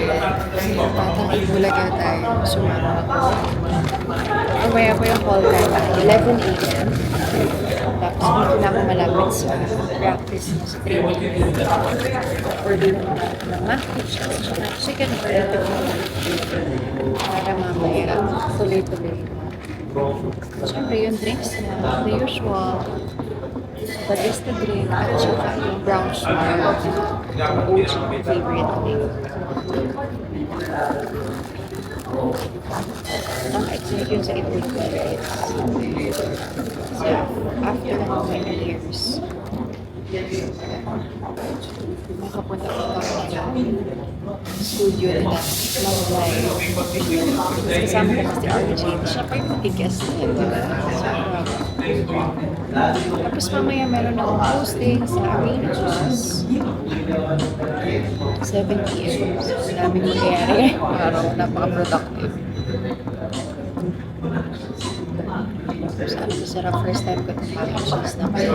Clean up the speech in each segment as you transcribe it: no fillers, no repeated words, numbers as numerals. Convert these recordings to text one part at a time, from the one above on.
Batang Bulaga tayo. Sumama ako. Aware ko yung call time at 11 a.m. Tapos dito na ako malapit sa practice mo sa training. Or doon ng math teach at saka second operative mo. Para mamaya tuloy-tuloy. Siyempre yung drinks na the usual. Barista drink at saka yung brown sugar. Which is my favorite drink. Naka-excite yun sa ito guys. So, after many years, nakapunta ko pa sa studio nila mag-live. Kasama ko si RJ. Siya pa yung mag-guest na yun, diba? Tapos mamaya meron akong hosting sa Arena Class. 7 p.m. So, namin nangyayari. Araw, napaka-productive. Sana masarap first time ko itong packages na kayo.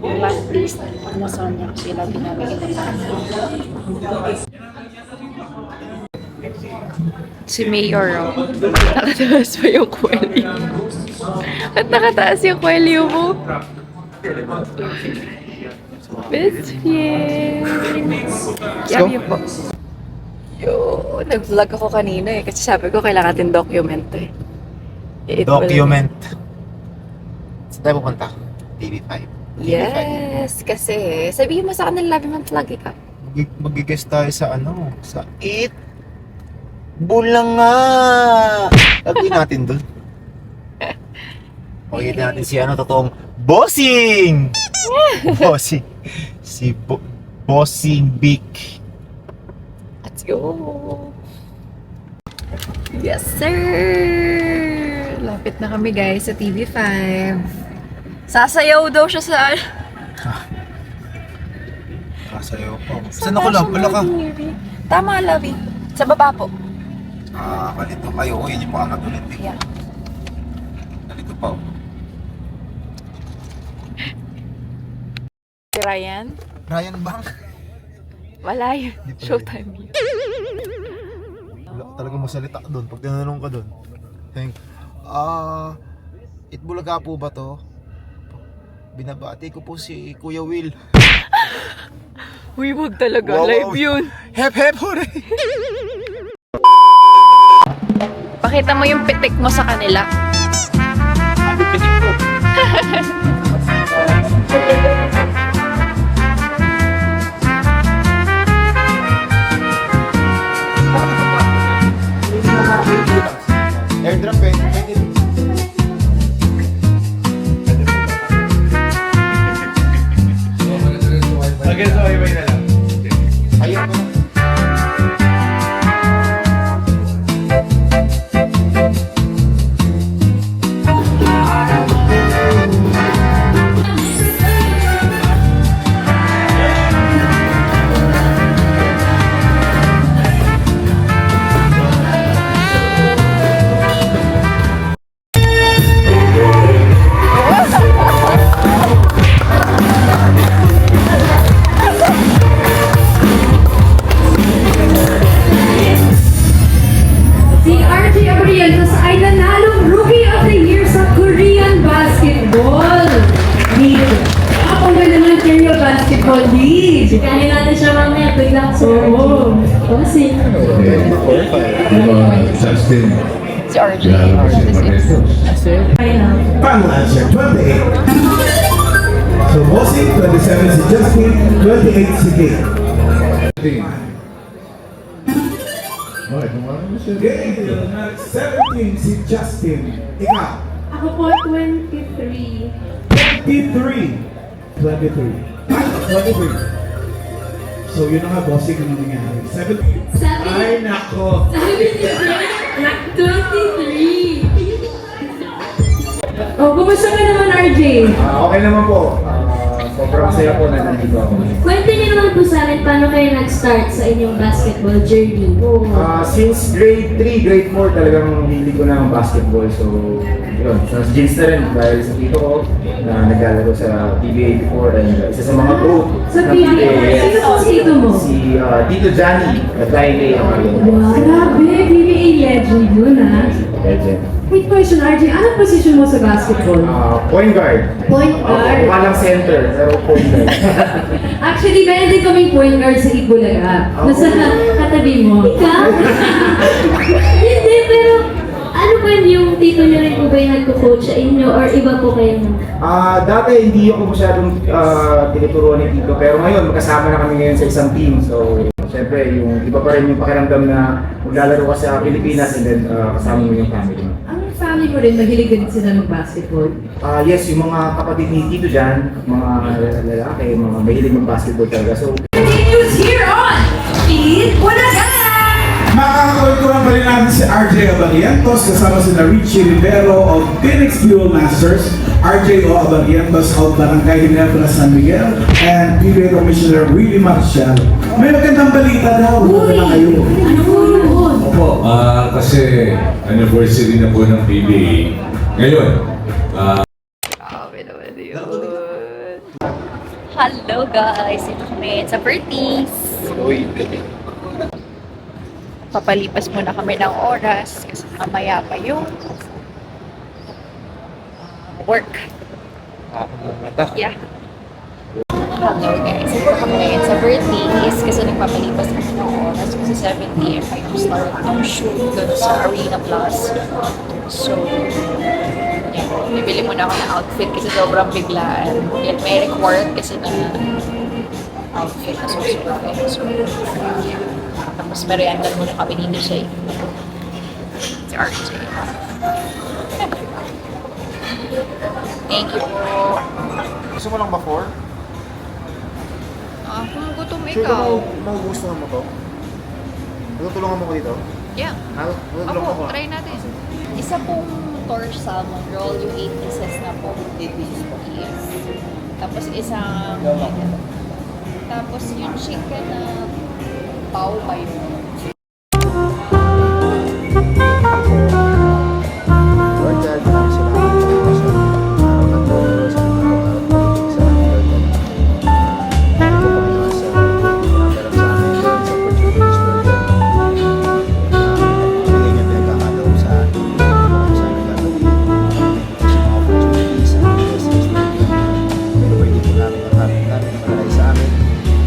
Yung last taste na Sonya kasi lagi namin inaman. Si Mayor, oh. Nakataas pa yung kwelyo. At nakataas yung kwelyo mo. Best friends. Yummy po. Nag-vlog ako kanina eh. Kasi sabi ko kailangan natin document eh. Document. Saan tayo pupunta? TV5. Yes, kasi sabihin mo sa kanila lagi mong vlog ka. Mag-guest tayo sa ano? Sa Eat Bulanga! Lagay natin doon. Okay natin si ano, totoong bossing! Bossing. Si Bossing Big. Let's go! Yes, sir! Lapit na kami guys sa TV5. Sasayaw daw siya sa... Sasayaw pa. Saan ako lang? Wala ka. Tama, Labi. Sa baba po. Kalito kayo. Yun yung mga katulad. Yeah. Kalito pa. Si Ryan? Ryan Bang. Wala yun. Showtime yun. Wala ka talaga masalita doon. Pag tinanong ka doon. Itbulaga po ba to? Binabati ko po si Kuya Will. Uy, wag talaga. Wow, Live yun. Hep hep hooray! Pakita mo yung pitik mo sa kanila. Ano pitik ko? Airdrop eh. Okay, so iba na lang. Ayun ko. Ay nanalong Rookie of the Year sa Korean Basketball League. Ako ba naman Korean Basketball League? Kaya natin siya mamaya, biglang Oo. Kasi, Justin. Si RJ. Final answer, 28. So Bossing, 27 si Justin, 28 si Kate. Okay, kumain mo siya. Kate, 17 si Justin. Ikaw? ako po 23. 23. 23. 23. So yun na nga, Bossing, ano nangyari? 17. Ay, nako. 23. Oh, kumusta ka naman, RJ? Okay naman po. sobrang saya po na nandito ako. Kwento niyo naman po sa amin paano kayo nag-start sa inyong basketball journey. Since grade 3, grade 4 talagang hilig ko na ng basketball. So, yun. Sa jeans na rin dahil sa tito ko na naglalaro sa PBA before and isa sa mga pro. Sa PBA, sino po si Tito mo? Si Tito Johnny, Flying Day ang Wow, grabe, PBA legend yun ha. legend. Quick question, RJ, anong position mo sa basketball? Point guard. Point guard. Walang center, pero point guard. Actually, meron din kaming point guard sa Itbulaga. Nasa katabi mo. Ikaw? Hindi, pero ano ba yung tito niyo rin po ba yung nagko-coach sa inyo or iba po kayo? Dati hindi ako masyadong tinuturuan ni Tito, pero ngayon magkasama na kami ngayon sa isang team. So, syempre, yung iba pa rin yung pakiramdam na maglalaro ka sa Pilipinas and then kasama mo yung family mo. Ang family mo rin, mahilig din sila mag-basketball. Yes, yung mga kapatid ni Tito dyan, mga lalaki, mga mahilig mag-basketball talaga. So, Continues here on Itbulaga! Makakakwentuhan pa rin natin si RJ Abarientos kasama si Richie Rivero of Phoenix Fuel Masters, RJ O. Abarientos of Barangay Ginebra San Miguel, and PBA Commissioner Willie Marcial. May magandang balita daw. Huwag na kayo. Ano po yun? Opo, kasi anniversary na po ng PBA. Ngayon, Grabe naman yun. Hello guys! Ito kami sa Berties. Papalipas muna kami ng oras kasi mamaya pa yung work. Yeah. Hello guys. Ito kami ngayon sa Berties kasi nagpapalipas kami ng oras kasi 7 p.m. pa yung start ng shoot dun sa Arena Plus. So, yeah. Bibili muna ako ng outfit kasi sobrang biglaan. Yan, may required kasi na outfit na susuot. So, yeah. Tapos merienda muna kami dito sa si RJ. Thank you po. Gusto mo lang ba 4? Kung gutom Sure ka ikaw. magugustuhan mo to? Tutulungan mo ko dito? Yeah. Tutulungan Opo, mo ko? try natin. Isa pong torch salmon roll, yung 8 pieces na po. 8 pieces po? Yes. Tapos isang... Tapos yung chicken na pao ba yun? Lord God, maraming salamat po sa araw na to, sa araw-araw po sa Lord God. Thank you po Panginoon sa pinaperap sa amin, Lord, sa opportunities, Lord God. Bigay niyo pinagkakaloob sa amin, kung saan nagkakawin. Thank you po sa mga opportunities, sa mga blessings, Lord God. Pero pwede po namin ang namin na malalay sa amin.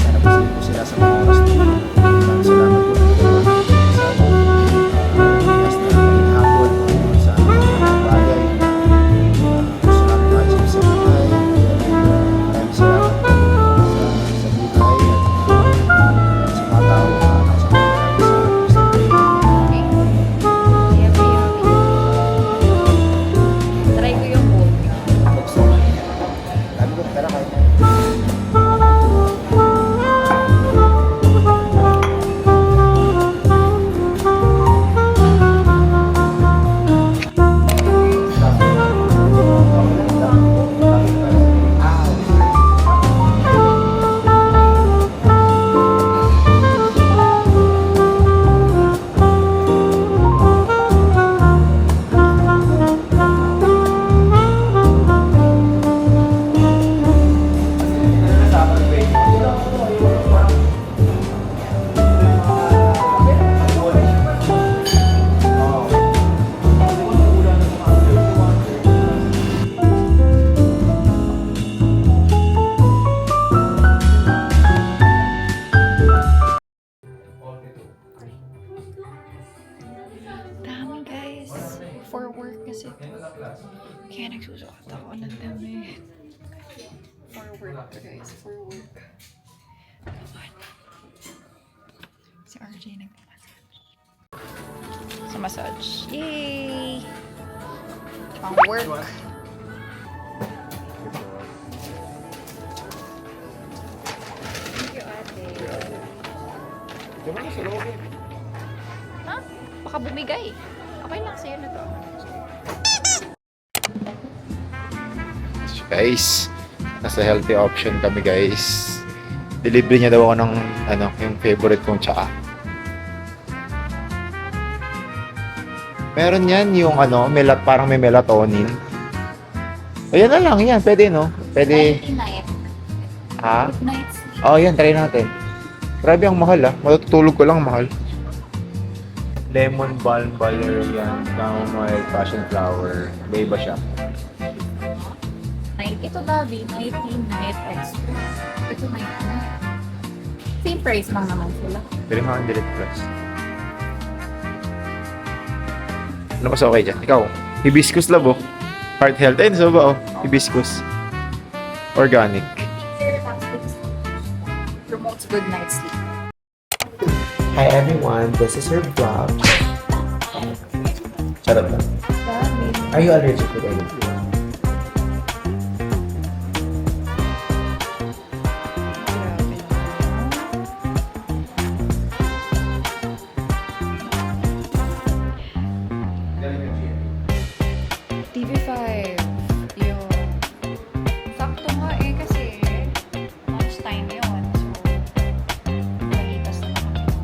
Sana po sila sa mga oras na ito. Maraming salamat po Lord God. Sa mga bigas na maging hapon, Panginoon, sa mga bagay. Gusto namin ma-achieve sa buhay. Maraming salamat po sa buhay at sa mga tao na nakasabi namin sa Kristo. Try ko yung bowl. Gusto ko. Sabi ko, tara kayo. Dami guys. For work kasi. Kaya nagsusukat ako ng dami. For work guys. For work. Come on. Si RJ nagpa-massage. Sa massage. Yay! Pang work. Thank you ate. Diyan mo sa loob eh. Ha? Baka bumigay. Okay lang sa'yo na to. Guys, nasa healthy option kami guys. Delivery niya daw ako ng yung favorite kong tsaa. Meron yan yung parang may melatonin. Ayan na lang yan, pwede no? Pwede. Night. Ha? Nights. Oh, yan, try natin. Grabe ang mahal matutulog ko lang mahal. Lemon balm valerian, chamomile, passion flower. Iba siya. Night. Ito Davi, night extra. Ito night na. Same price lang naman sila. 300 plus. Ano mas okay dyan? Ikaw, hibiscus labo. Heart health. Ayun, so ba hibiscus. Organic. Promotes good night sleep. Hi everyone, this is your vlog. Charot lang. Are you allergic to anything? TV5. Yun. Sakto nga kasi lunch time yun. So, malipas na naman.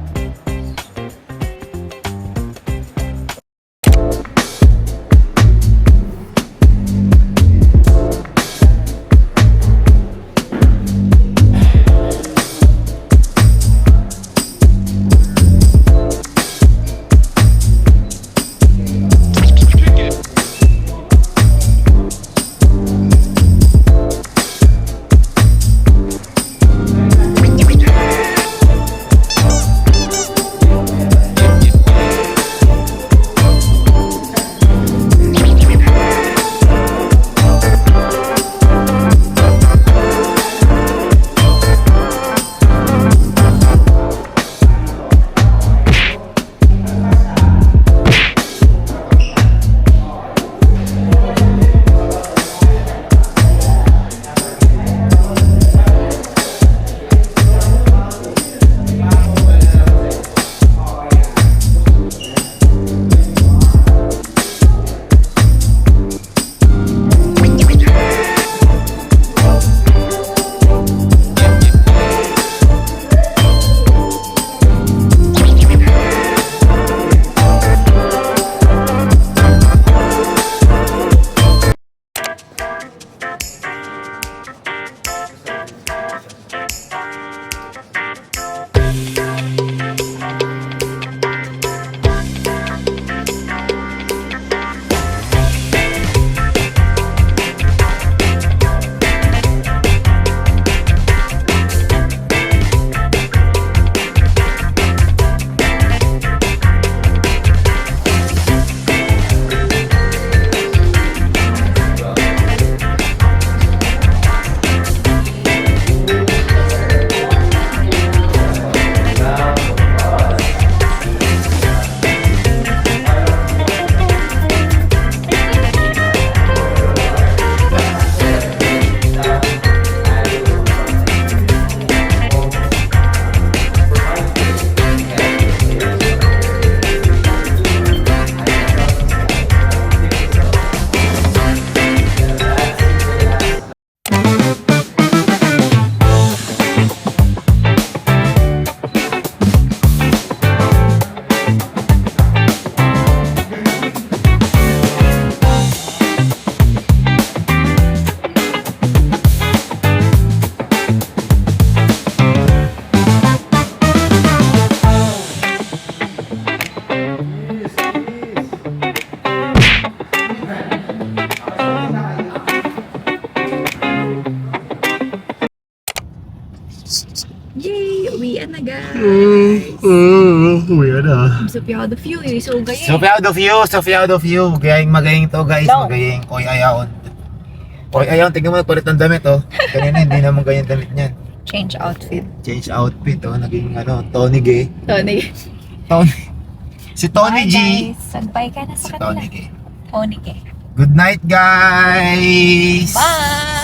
Yay! Uwian na guys! Weird I'm so proud of you eh. So gayon. So proud of you, so proud of you. Gayang magaling to guys, magaling. Oy, ayaon. Oy, ayaon, tingnan mo, palit ng damit oh. Kanina hindi naman ganyan damit niyan. Change outfit. Change outfit oh, naging Tony Gay. Tony. Tony. Si Tony G. Guys. Sagbay ka na Si sa kanila. Tony Gay. Tony K. Good night guys! Bye!